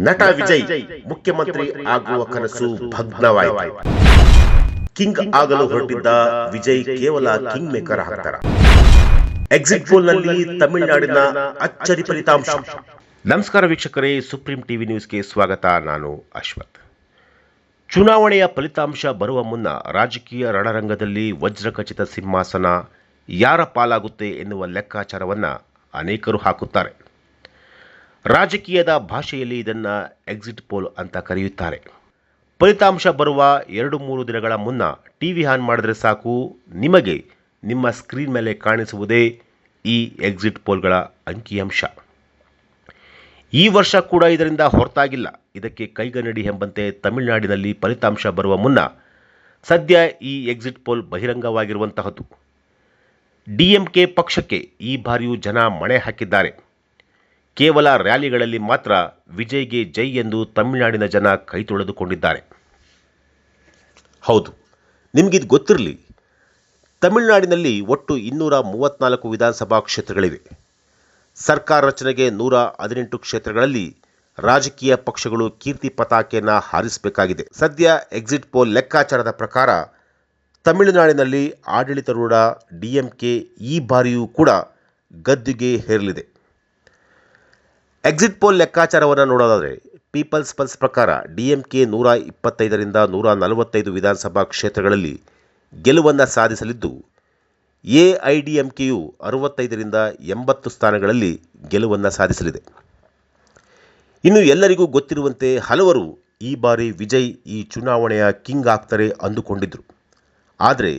ನಟ ವಿಜಯ್ ಮುಖ್ಯಮಂತ್ರಿ ಆಗುವ ಕನಸು ಭಗ್ನವಾಯಿತು. ಕಿಂಗ್ ಆಗಲು ಹೊರಟಿದ್ದ ವಿಜಯ್ ಕೇವಲ ಕಿಂಗ್ ಮೇಕರ್ ಆಗ್ತಾರ. ಎಕ್ಸಿಟ್ ಪೋಲ್ ನಲ್ಲಿ ತಮಿಳುನಾಡಿನ ಅಚ್ಚರಿ ಫಲಿತಾಂಶ. ನಮಸ್ಕಾರ ವೀಕ್ಷಕರೇ, ಸುಪ್ರೀಂ ಟಿವಿ ನ್ಯೂಸ್ಗೆ ಸ್ವಾಗತ. ನಾನು ಅಶ್ವಥ್. ಚುನಾವಣೆಯ ಫಲಿತಾಂಶ ಬರುವ ಮುನ್ನ ರಾಜಕೀಯ ರಣರಂಗದಲ್ಲಿ ವಜ್ರಖಚಿತ ಸಿಂಹಾಸನ ಯಾರ ಪಾಲಾಗುತ್ತೆ ಎನ್ನುವ ಲೆಕ್ಕಾಚಾರವನ್ನು ಅನೇಕರು ಹಾಕುತ್ತಾರೆ. ರಾಜಕೀಯದ ಭಾಷೆಯಲ್ಲಿ ಇದನ್ನು ಎಕ್ಸಿಟ್ ಪೋಲ್ ಅಂತ ಕರೆಯುತ್ತಾರೆ. ಫಲಿತಾಂಶ ಬರುವ 2-3 ದಿನಗಳ ಮುನ್ನ ಟಿವಿ ಆನ್ ಮಾಡಿದ್ರೆ ಸಾಕು, ನಿಮಗೆ ನಿಮ್ಮ ಸ್ಕ್ರೀನ್ ಮೇಲೆ ಕಾಣಿಸುವುದೇ ಈ ಎಕ್ಸಿಟ್ ಪೋಲ್ಗಳ ಅಂಕಿಅಂಶ. ಈ ವರ್ಷ ಕೂಡ ಇದರಿಂದ ಹೊರತಾಗಿಲ್ಲ. ಇದಕ್ಕೆ ಕೈಗನ್ನಡಿ ಎಂಬಂತೆ ತಮಿಳುನಾಡಿನಲ್ಲಿ ಫಲಿತಾಂಶ ಬರುವ ಮುನ್ನ ಸದ್ಯ ಈ ಎಕ್ಸಿಟ್ ಪೋಲ್ ಬಹಿರಂಗವಾಗಿರುವಂತಹದ್ದು. ಡಿಎಂಕೆ ಪಕ್ಷಕ್ಕೆ ಈ ಬಾರಿಯೂ ಜನ ಮಣೆ ಹಾಕಿದ್ದಾರೆ. ಕೇವಲ ರ್ಯಾಲಿಗಳಲ್ಲಿ ಮಾತ್ರ ವಿಜಯ್ಗೆ ಜೈ ಎಂದು ತಮಿಳುನಾಡಿನ ಜನ ಕೈ ತೊಳೆದುಕೊಂಡಿದ್ದಾರೆ. ಹೌದು, ನಿಮಗಿದು ಗೊತ್ತಿರಲಿ, ತಮಿಳುನಾಡಿನಲ್ಲಿ ಒಟ್ಟು 234 ವಿಧಾನಸಭಾ ಕ್ಷೇತ್ರಗಳಿವೆ. ಸರ್ಕಾರ ರಚನೆಗೆ 118 ಕ್ಷೇತ್ರಗಳಲ್ಲಿ ರಾಜಕೀಯ ಪಕ್ಷಗಳು ಕೀರ್ತಿ ಪತಾಕೆಯನ್ನು ಹಾರಿಸಬೇಕಾಗಿದೆ. ಸದ್ಯ ಎಕ್ಸಿಟ್ ಪೋಲ್ ಲೆಕ್ಕಾಚಾರದ ಪ್ರಕಾರ ತಮಿಳುನಾಡಿನಲ್ಲಿ ಆಡಳಿತಾರೂಢ ಡಿಎಂಕೆ ಈ ಬಾರಿಯೂ ಕೂಡ ಗದ್ದುಗೆ ಹೇರಲಿದೆ. ಎಕ್ಸಿಟ್ ಪೋಲ್ ಲೆಕ್ಕಾಚಾರವನ್ನು ನೋಡೋದಾದರೆ ಪೀಪಲ್ಸ್ ಪಲ್ಸ್ ಪ್ರಕಾರ ಡಿಎಂಕೆ 125ರಿಂದ 145 ವಿಧಾನಸಭಾ ಕ್ಷೇತ್ರಗಳಲ್ಲಿ ಗೆಲುವನ್ನು ಸಾಧಿಸಲಿದ್ದು, ಎಐಡಿಎಂಕೆಯು 65ರಿಂದ 80 ಸ್ಥಾನಗಳಲ್ಲಿ ಗೆಲುವನ್ನು ಸಾಧಿಸಲಿದೆ. ಇನ್ನು ಎಲ್ಲರಿಗೂ ಗೊತ್ತಿರುವಂತೆ ಹಲವರು ಈ ಬಾರಿ ವಿಜಯ್ ಈ ಚುನಾವಣೆಯ ಕಿಂಗ್ ಆಗ್ತಾರೆ ಅಂದುಕೊಂಡಿದ್ದರು. ಆದರೆ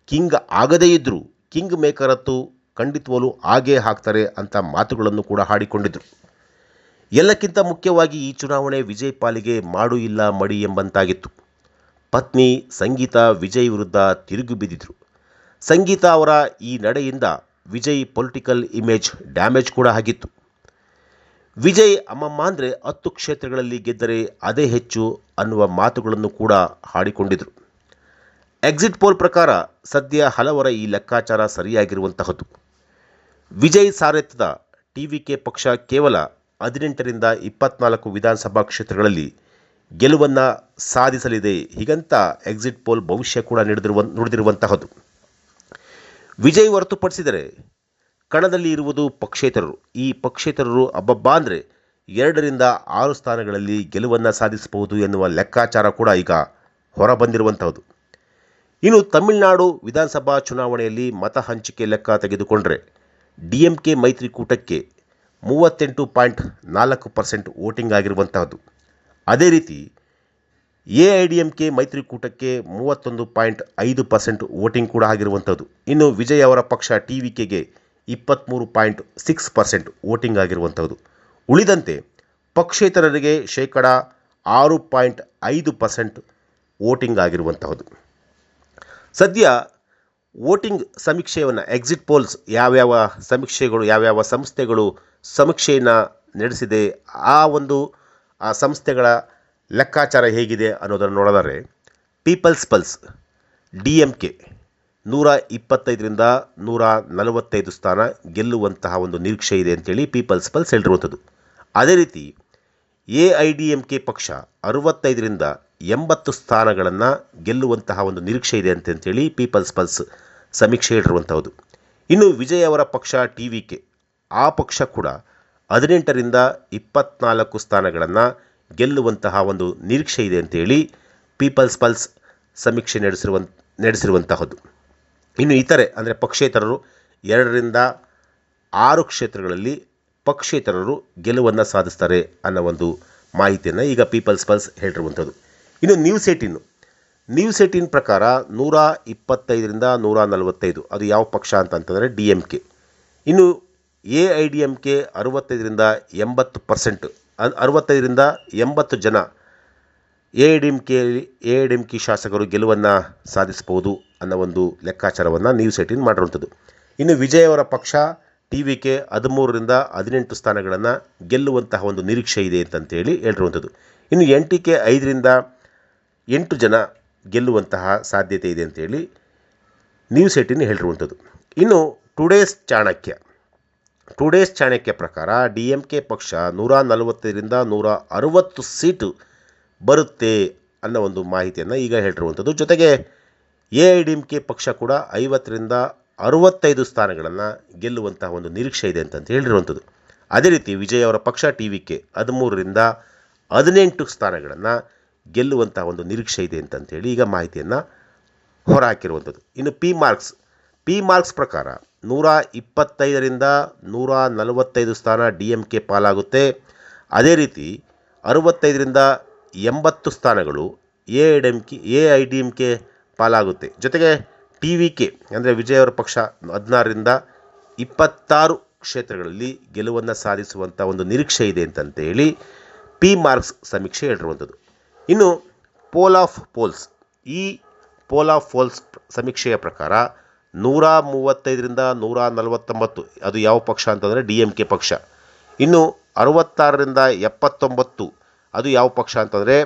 ಕಿಂಗ್ ಆಗದೇ ಇದ್ದರೂ ಕಿಂಗ್ ಮೇಕರ್ ಅಂತೂ ಖಂಡಿತವಾಗಲೂ ಆಗೇ ಹಾಕ್ತಾರೆ ಅಂತ ಮಾತುಗಳನ್ನು ಕೂಡ ಹಾಡಿಕೊಂಡಿದ್ದರು. ಎಲ್ಲಕ್ಕಿಂತ ಮುಖ್ಯವಾಗಿ ಈ ಚುನಾವಣೆ ವಿಜಯ್ ಪಾಲಿಗೆ ಮಾಡು ಇಲ್ಲ ಮಡಿ ಎಂಬಂತಾಗಿತ್ತು. ಪತ್ನಿ ಸಂಗೀತಾ ವಿಜಯ್ ವಿರುದ್ಧ ತಿರುಗಿ ಬಿದ್ದಿದ್ರು. ಸಂಗೀತಾ ಅವರ ಈ ನಡೆಯಿಂದ ವಿಜಯ್ ಪೊಲಿಟಿಕಲ್ ಇಮೇಜ್ ಡ್ಯಾಮೇಜ್ ಕೂಡ ಆಗಿತ್ತು. ವಿಜಯ್ ಅಮ್ಮಮ್ಮ ಅಂದರೆ 10 ಕ್ಷೇತ್ರಗಳಲ್ಲಿ ಗೆದ್ದರೆ ಅದೇ ಹೆಚ್ಚು ಅನ್ನುವ ಮಾತುಗಳನ್ನು ಕೂಡ ಹಾಡಿಕೊಂಡಿದ್ರು. ಎಕ್ಸಿಟ್ ಪೋಲ್ ಪ್ರಕಾರ ಸದ್ಯ ಹಲವರ ಈ ಲೆಕ್ಕಾಚಾರ ಸರಿಯಾಗಿರುವಂತಹದ್ದು. ವಿಜಯ್ ಸಾರಥ್ಯದ ಟಿವಿಕೆ ಪಕ್ಷ ಕೇವಲ 18ರಿಂದ 24 ವಿಧಾನಸಭಾ ಕ್ಷೇತ್ರಗಳಲ್ಲಿ ಗೆಲುವನ್ನು ಸಾಧಿಸಲಿದೆ. ಹೀಗಂತ ಎಕ್ಸಿಟ್ ಪೋಲ್ ಭವಿಷ್ಯ ಕೂಡ ನುಡಿದಿರುವಂತಹದ್ದು. ವಿಜಯ್ ಹೊರತುಪಡಿಸಿದರೆ ಕಣದಲ್ಲಿ ಇರುವುದು ಪಕ್ಷೇತರರು. ಈ ಪಕ್ಷೇತರರು ಅಬ್ಬಬ್ಬಾ ಅಂದರೆ 2ರಿಂದ 6 ಸ್ಥಾನಗಳಲ್ಲಿ ಗೆಲುವನ್ನು ಸಾಧಿಸಬಹುದು ಎನ್ನುವ ಲೆಕ್ಕಾಚಾರ ಕೂಡ ಈಗ ಹೊರಬಂದಿರುವಂತಹದ್ದು. ಇನ್ನು ತಮಿಳುನಾಡು ವಿಧಾನಸಭಾ ಚುನಾವಣೆಯಲ್ಲಿ ಮತ ಹಂಚಿಕೆ ಲೆಕ್ಕ ತೆಗೆದುಕೊಂಡರೆ ಡಿಎಂಕೆ ಮೈತ್ರಿಕೂಟಕ್ಕೆ 38.4% ವೋಟಿಂಗ್ ಆಗಿರುವಂತಹದ್ದು. ಅದೇ ರೀತಿ ಎಐಡಿಎಂಕೆ ಮೈತ್ರಿಕೂಟಕ್ಕೆ 31.5% ವೋಟಿಂಗ್ ಕೂಡ ಆಗಿರುವಂಥದ್ದು. ಇನ್ನು ವಿಜಯ್ ಅವರ ಪಕ್ಷ ಟಿವಿಕೆಗೆ 23.6% ವೋಟಿಂಗ್ ಆಗಿರುವಂಥದ್ದು. ಉಳಿದಂತೆ ಪಕ್ಷೇತರರಿಗೆ 6.5% ವೋಟಿಂಗ್ ಆಗಿರುವಂತಹದ್ದು. ಸದ್ಯ ವೋಟಿಂಗ್ ಸಮೀಕ್ಷೆಯನ್ನು ಎಕ್ಸಿಟ್ ಪೋಲ್ಸ್ ಯಾವ್ಯಾವ ಸಂಸ್ಥೆಗಳು ಸಮೀಕ್ಷೆಯನ್ನು ನಡೆಸಿದೆ, ಆ ಸಂಸ್ಥೆಗಳ ಲೆಕ್ಕಾಚಾರ ಹೇಗಿದೆ ಅನ್ನೋದನ್ನು ನೋಡಿದರೆ ಪೀಪಲ್ಸ್ ಪಲ್ಸ್ ಡಿಎಂಕೆ 125ರಿಂದ 145 ಸ್ಥಾನ ಗೆಲ್ಲುವಂತಹ ಒಂದು ನಿರೀಕ್ಷೆ ಇದೆ ಅಂತೇಳಿ ಪೀಪಲ್ಸ್ ಪಲ್ಸ್ ಹೇಳಿರುವಂಥದ್ದು. ಅದೇ ರೀತಿ ಎಐಡಿಎಂಕೆ ಪಕ್ಷ 65ರಿಂದ 80 ಸ್ಥಾನಗಳನ್ನು ಗೆಲ್ಲುವಂತಹ ಒಂದು ನಿರೀಕ್ಷೆ ಇದೆ ಅಂತೇಳಿ ಪೀಪಲ್ಸ್ ಪಲ್ಸ್ ಸಮೀಕ್ಷೆ ಹೇಳಿರುವಂಥದ್ದು. ಇನ್ನು ವಿಜಯ್ ಅವರ ಪಕ್ಷ ಟಿವಿಕೆ, ಆ ಪಕ್ಷ ಕೂಡ 18ರಿಂದ 24 ಸ್ಥಾನಗಳನ್ನು ಗೆಲ್ಲುವಂತಹ ಒಂದು ನಿರೀಕ್ಷೆ ಇದೆ ಅಂತೇಳಿ ಪೀಪಲ್ಸ್ ಪಲ್ಸ್ ಸಮೀಕ್ಷೆ ನಡೆಸಿರುವಂತಹದ್ದು. ಇನ್ನು ಇತರೆ ಅಂದರೆ ಪಕ್ಷೇತರರು 2ರಿಂದ 6 ಕ್ಷೇತ್ರಗಳಲ್ಲಿ ಪಕ್ಷೇತರರು ಗೆಲುವನ್ನು ಸಾಧಿಸ್ತಾರೆ ಅನ್ನೋ ಒಂದು ಮಾಹಿತಿಯನ್ನು ಈಗ ಪೀಪಲ್ಸ್ ಪಲ್ಸ್ ಹೇಳಿರುವಂಥದ್ದು. ಇನ್ನು ನ್ಯೂಸ್ 18 ಪ್ರಕಾರ 125ರಿಂದ 145 ಅದು ಯಾವ ಪಕ್ಷ ಅಂತಂದರೆ ಡಿಎಂಕೆ. ಇನ್ನು ಎಐಡಿಎಂಕೆ 65ರಿಂದ 80% ಜನ ಎಐಡಿಎಂಕೆ ಶಾಸಕರು ಗೆಲುವನ್ನು ಸಾಧಿಸಬಹುದು ಅನ್ನೋ ಒಂದು ಲೆಕ್ಕಾಚಾರವನ್ನು ನ್ಯೂಸ್ 18 ಮಾಡಿರುವಂಥದ್ದು. ಇನ್ನು ವಿಜಯ್ ಅವರ ಪಕ್ಷ ಟಿವಿಕೆ 13ರಿಂದ 18 ಸ್ಥಾನಗಳನ್ನು ಗೆಲ್ಲುವಂತಹ ಒಂದು ನಿರೀಕ್ಷೆ ಇದೆ ಅಂತೇಳಿ ಹೇಳಿರುವಂಥದ್ದು. ಇನ್ನು ಎನ್ಟಿಕೆ 5ರಿಂದ 8 ಜನ ಗೆಲ್ಲುವಂತಹ ಸಾಧ್ಯತೆ ಇದೆ ಅಂತೇಳಿ ನ್ಯೂಸ್ 18 ಹೇಳಿರುವಂಥದ್ದು. ಇನ್ನು ಟುಡೇಸ್ ಚಾಣಕ್ಯ ಟುಡೇಸ್ ಚಾಣಕ್ಯ ಪ್ರಕಾರ DMK ಪಕ್ಷ 140ರಿಂದ 160 ಸೀಟು ಬರುತ್ತೆ ಅನ್ನೋ ಒಂದು ಮಾಹಿತಿಯನ್ನು ಈಗ ಹೇಳಿರುವಂಥದ್ದು. ಜೊತೆಗೆ AIDMK ಪಕ್ಷ ಕೂಡ 50ರಿಂದ 65 ಸ್ಥಾನಗಳನ್ನು ಗೆಲ್ಲುವಂತಹ ಒಂದು ನಿರೀಕ್ಷೆ ಇದೆ ಅಂತ ಹೇಳಿರುವಂಥದ್ದು. ಅದೇ ರೀತಿ ವಿಜಯ್ ಅವರ ಪಕ್ಷ TVK 13ರಿಂದ 18 ಸ್ಥಾನಗಳನ್ನು ಗೆಲ್ಲುವಂತಹ ಒಂದು ನಿರೀಕ್ಷೆ ಇದೆ ಅಂತಂತೇಳಿ ಈಗ ಮಾಹಿತಿಯನ್ನು ಹೊರಹಾಕಿರುವಂಥದ್ದು. ಇನ್ನು ಪಿ ಮಾರ್ಕ್ಸ್ ಪ್ರಕಾರ 125ರಿಂದ 145 ಸ್ಥಾನ DMK ಪಾಲಾಗುತ್ತೆ. ಅದೇ ರೀತಿ 65ರಿಂದ 80 ಸ್ಥಾನಗಳು AIDMK ಪಾಲಾಗುತ್ತೆ. ಜೊತೆಗೆ TVK ಅಂದರೆ ವಿಜಯ್ ಅವರ ಪಕ್ಷ 16ರಿಂದ 26 ಕ್ಷೇತ್ರಗಳಲ್ಲಿ ಗೆಲುವನ್ನು ಸಾಧಿಸುವಂಥ ಒಂದು ನಿರೀಕ್ಷೆ ಇದೆ ಅಂತಂತೇಳಿ ಪಿ ಮಾರ್ಕ್ಸ್ ಸಮೀಕ್ಷೆ ಹೇಳಿರುವಂಥದ್ದು. ಇನ್ನು ಪೋಲ್ ಆಫ್ ಪೋಲ್ಸ್ ಸಮೀಕ್ಷೆಯ ಪ್ರಕಾರ 135ರಿಂದ 149 ಅದು ಯಾವ ಪಕ್ಷ ಅಂತಂದರೆ DMK ಪಕ್ಷ. ಇನ್ನು 66ರಿಂದ 79 ಅದು ಯಾವ ಪಕ್ಷ ಅಂತಂದರೆ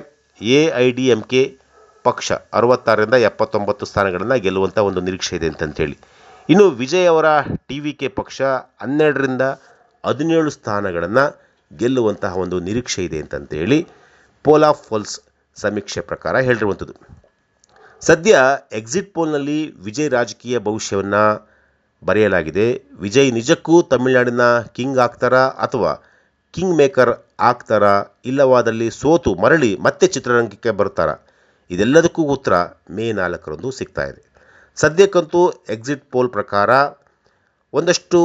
AIDMK ಪಕ್ಷ 66ರಿಂದ 79 ಸ್ಥಾನಗಳನ್ನು ಗೆಲ್ಲುವಂಥ ಒಂದು ನಿರೀಕ್ಷೆ ಇದೆ ಅಂತಂತೇಳಿ. ಇನ್ನು ವಿಜಯ್ ಅವರ TVK ಪಕ್ಷ 12ರಿಂದ 17 ಸ್ಥಾನಗಳನ್ನು ಗೆಲ್ಲುವಂತಹ ಒಂದು ನಿರೀಕ್ಷೆ ಇದೆ ಅಂತಂತೇಳಿ ಪೋಲ್ ಆಫ್ ಪೋಲ್ಸ್ ಸಮೀಕ್ಷೆ ಪ್ರಕಾರ ಹೇಳಿರುವಂಥದ್ದು. ಸದ್ಯ ಎಕ್ಸಿಟ್ ಪೋಲ್ನಲ್ಲಿ ವಿಜಯ್ ರಾಜಕೀಯ ಭವಿಷ್ಯವನ್ನು ಬರೆಯಲಾಗಿದೆ. ವಿಜಯ್ ನಿಜಕ್ಕೂ ತಮಿಳುನಾಡಿನ ಕಿಂಗ್ ಆಗ್ತಾರಾ ಅಥವಾ ಕಿಂಗ್ ಮೇಕರ್ ಆಗ್ತಾರಾ, ಇಲ್ಲವಾದಲ್ಲಿ ಸೋತು ಮರಳಿ ಮತ್ತೆ ಚಿತ್ರರಂಗಕ್ಕೆ ಬರ್ತಾರಾ? ಇದೆಲ್ಲದಕ್ಕೂ ಉತ್ತರ ಮೇ 4ರಂದು ಸಿಗ್ತಾ ಇದೆ. ಸದ್ಯಕ್ಕಂತೂ ಎಕ್ಸಿಟ್ ಪೋಲ್ ಪ್ರಕಾರ ಒಂದಷ್ಟು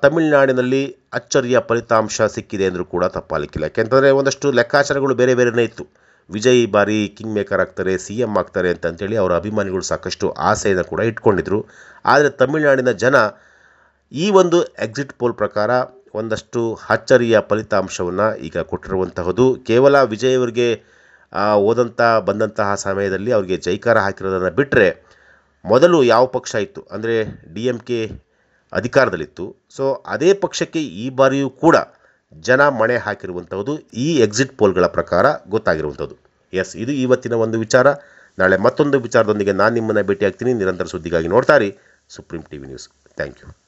ತಮಿಳುನಾಡಿನಲ್ಲಿ ಅಚ್ಚರಿಯ ಫಲಿತಾಂಶ ಸಿಕ್ಕಿದೆ ಅಂದರೂ ಕೂಡ ತಪ್ಪಾಗಲಿಕ್ಕಿಲ್ಲ. ಯಾಕೆಂತಂದರೆ ಒಂದಷ್ಟು ಲೆಕ್ಕಾಚಾರಗಳು ಬೇರೆ ಬೇರೆಯೇ ಇತ್ತು. ವಿಜಯ್ ಈ ಬಾರಿ ಕಿಂಗ್ ಮೇಕರ್ ಆಗ್ತಾರೆ, CM ಆಗ್ತಾರೆ ಅಂತಂತೇಳಿ ಅವರ ಅಭಿಮಾನಿಗಳು ಸಾಕಷ್ಟು ಆಸೆಯನ್ನು ಕೂಡ ಇಟ್ಕೊಂಡಿದ್ರು. ಆದರೆ ತಮಿಳುನಾಡಿನ ಜನ ಈ ಒಂದು ಎಕ್ಸಿಟ್ ಪೋಲ್ ಪ್ರಕಾರ ಒಂದಷ್ಟು ಅಚ್ಚರಿಯ ಫಲಿತಾಂಶವನ್ನು ಈಗ ಕೊಟ್ಟಿರುವಂತಹದ್ದು. ಕೇವಲ ವಿಜಯ್ ಅವರಿಗೆ ಬಂದಂತಹ ಸಮಯದಲ್ಲಿ ಅವರಿಗೆ ಜೈಕಾರ ಹಾಕಿರೋದನ್ನು ಬಿಟ್ಟರೆ ಮೊದಲು ಯಾವ ಪಕ್ಷ ಇತ್ತು ಅಂದರೆ DMK ಅಧಿಕಾರದಲ್ಲಿತ್ತು. ಸೊ ಅದೇ ಪಕ್ಷಕ್ಕೆ ಈ ಬಾರಿಯೂ ಕೂಡ ಜನ ಮಣೆ ಹಾಕಿರುವಂಥದ್ದು ಈ ಎಕ್ಸಿಟ್ ಪೋಲ್ಗಳ ಪ್ರಕಾರ ಗೊತ್ತಾಗಿರುವಂಥದ್ದು. ಇದು ಇವತ್ತಿನ ಒಂದು ವಿಚಾರ. ನಾಳೆ ಮತ್ತೊಂದು ವಿಚಾರದೊಂದಿಗೆ ನಾನು ನಿಮ್ಮನ್ನು ಭೇಟಿಯಾಗ್ತೀನಿ. ನಿರಂತರ ಸುದ್ದಿಗಾಗಿ ನೋಡ್ತಾ ಇರಿ supreme TV news. Thank you.